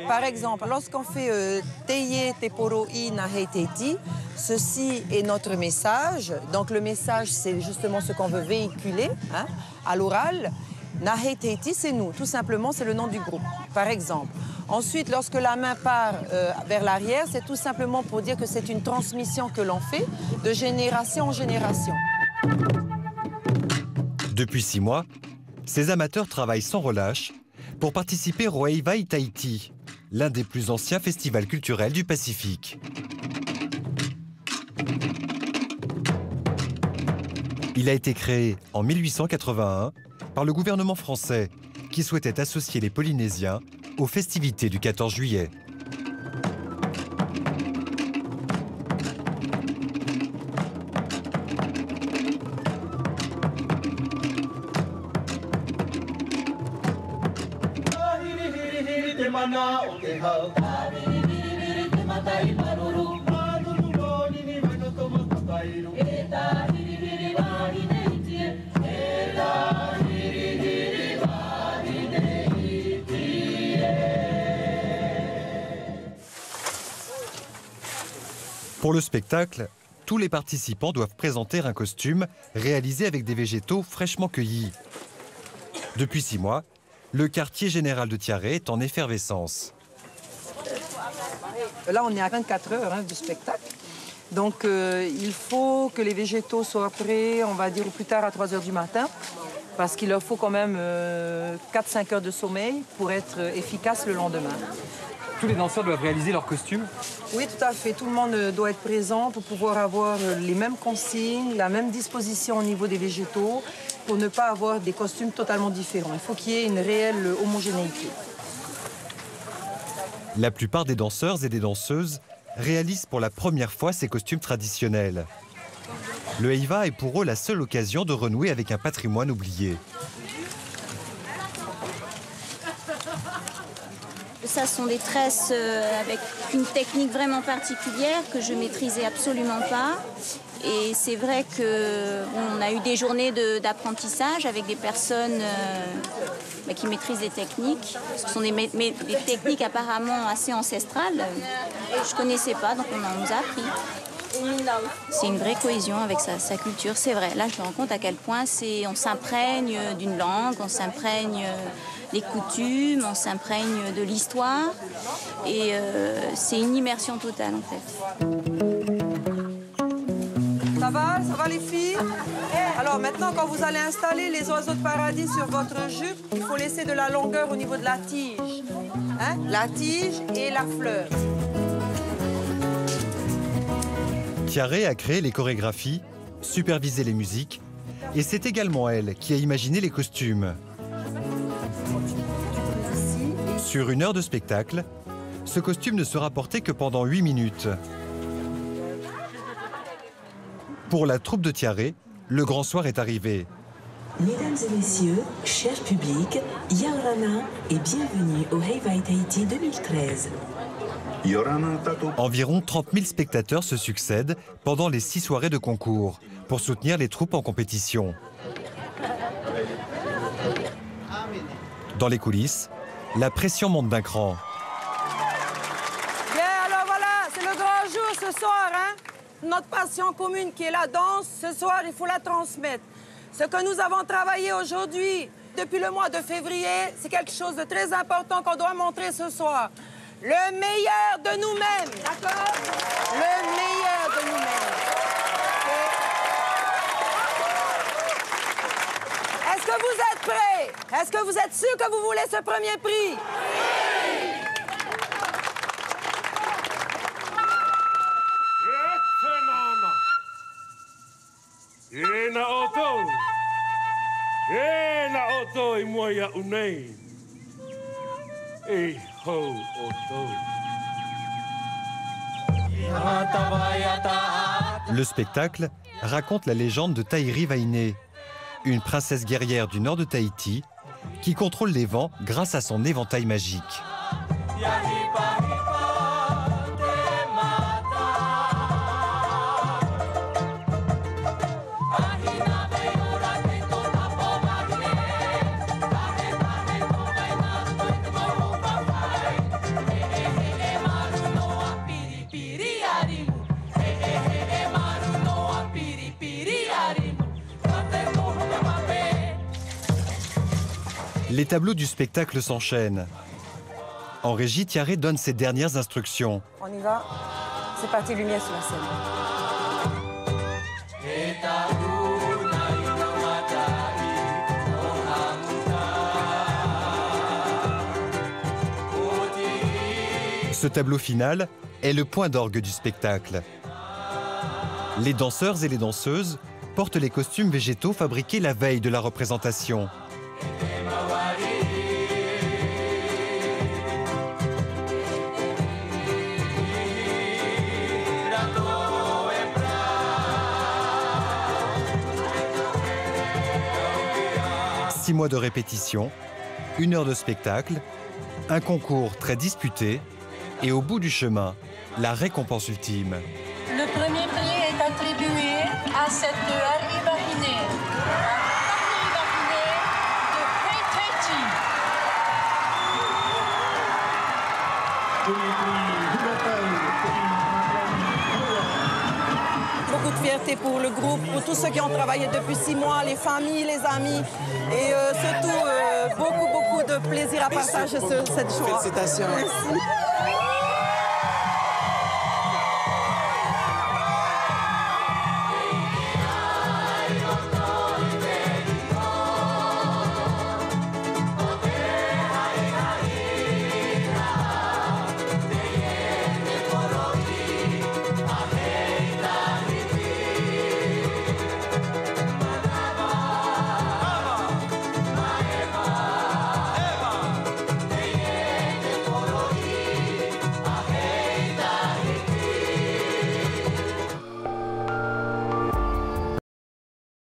Par exemple, lorsqu'on fait Teye Teporo I Nahei Teiti, ceci est notre message. Donc le message, c'est justement ce qu'on veut véhiculer hein, à l'oral. Nahei Teiti, c'est nous, tout simplement, c'est le nom du groupe, par exemple. Ensuite, lorsque la main part vers l'arrière, c'est tout simplement pour dire que c'est une transmission que l'on fait de génération en génération. Depuis 6 mois, ces amateurs travaillent sans relâche pour participer au Heiwai Tahiti, l'un des plus anciens festivals culturels du Pacifique. Il a été créé en 1881 par le gouvernement français qui souhaitait associer les Polynésiens aux festivités du 14 juillet. Pour le spectacle, tous les participants doivent présenter un costume réalisé avec des végétaux fraîchement cueillis. Depuis 6 mois, le quartier général de Tiaré est en effervescence. Là, on est à 24 heures hein, du spectacle. Donc, il faut que les végétaux soient prêts, on va dire au plus tard à 3 heures du matin, parce qu'il leur faut quand même 4-5 heures de sommeil pour être efficace le lendemain. Tous les danseurs doivent réaliser leurs costumes? Oui, tout à fait. Tout le monde doit être présent pour pouvoir avoir les mêmes consignes, la même disposition au niveau des végétaux, pour ne pas avoir des costumes totalement différents. Il faut qu'il y ait une réelle homogénéité. La plupart des danseurs et des danseuses réalisent pour la première fois ces costumes traditionnels. Le Heiwa est pour eux la seule occasion de renouer avec un patrimoine oublié. Ça sont des tresses avec une technique vraiment particulière que je maîtrisais absolument pas. Et c'est vrai qu'on a eu des journées d'apprentissage avec des personnes qui maîtrisent des techniques. Ce sont des techniques apparemment assez ancestrales. Je ne connaissais pas, donc on nous a appris. C'est une vraie cohésion avec sa culture, c'est vrai. Là, je me rends compte à quel point on s'imprègne d'une langue, on s'imprègne des coutumes, on s'imprègne de l'histoire. Et c'est une immersion totale, en fait. Ça va les filles? Alors maintenant, quand vous allez installer les oiseaux de paradis sur votre jupe, il faut laisser de la longueur au niveau de la tige. Hein? La tige et la fleur. Tiaré a créé les chorégraphies, supervisé les musiques, et c'est également elle qui a imaginé les costumes. Sur 1 heure de spectacle, ce costume ne sera porté que pendant 8 minutes. Pour la troupe de Tiaré, le grand soir est arrivé. Mesdames et messieurs, cher public, Yaorana et bienvenue au Heiwai Tahiti 2013. Environ 30 000 spectateurs se succèdent pendant les 6 soirées de concours pour soutenir les troupes en compétition. Dans les coulisses, la pression monte d'un cran. Bien, alors voilà, c'est le grand jour ce soir, hein? Notre passion commune qui est la danse, ce soir, il faut la transmettre. Ce que nous avons travaillé aujourd'hui, depuis le mois de février, c'est quelque chose de très important qu'on doit montrer ce soir. Le meilleur de nous-mêmes, d'accord? Le meilleur de nous-mêmes. Est-ce que vous êtes prêts? Est-ce que vous êtes sûrs que vous voulez ce premier prix? Le spectacle raconte la légende de Tairi Vainé, une princesse guerrière du nord de Tahiti qui contrôle les vents grâce à son éventail magique. Les tableaux du spectacle s'enchaînent. En régie, Tiare donne ses dernières instructions. On y va. C'est parti, lumière sur la scène. Ce tableau final est le point d'orgue du spectacle. Les danseurs et les danseuses portent les costumes végétaux fabriqués la veille de la représentation. Six mois de répétition, 1 heure de spectacle, un concours très disputé et au bout du chemin, la récompense ultime. Le premier prix est attribué à cette Harry Bahiné. De Haiti. Beaucoup de fierté pour le groupe, pour tous ceux qui ont travaillé depuis 6 mois, les familles, les amis. Et surtout, beaucoup de plaisir à partager cette joie. Félicitations. Merci.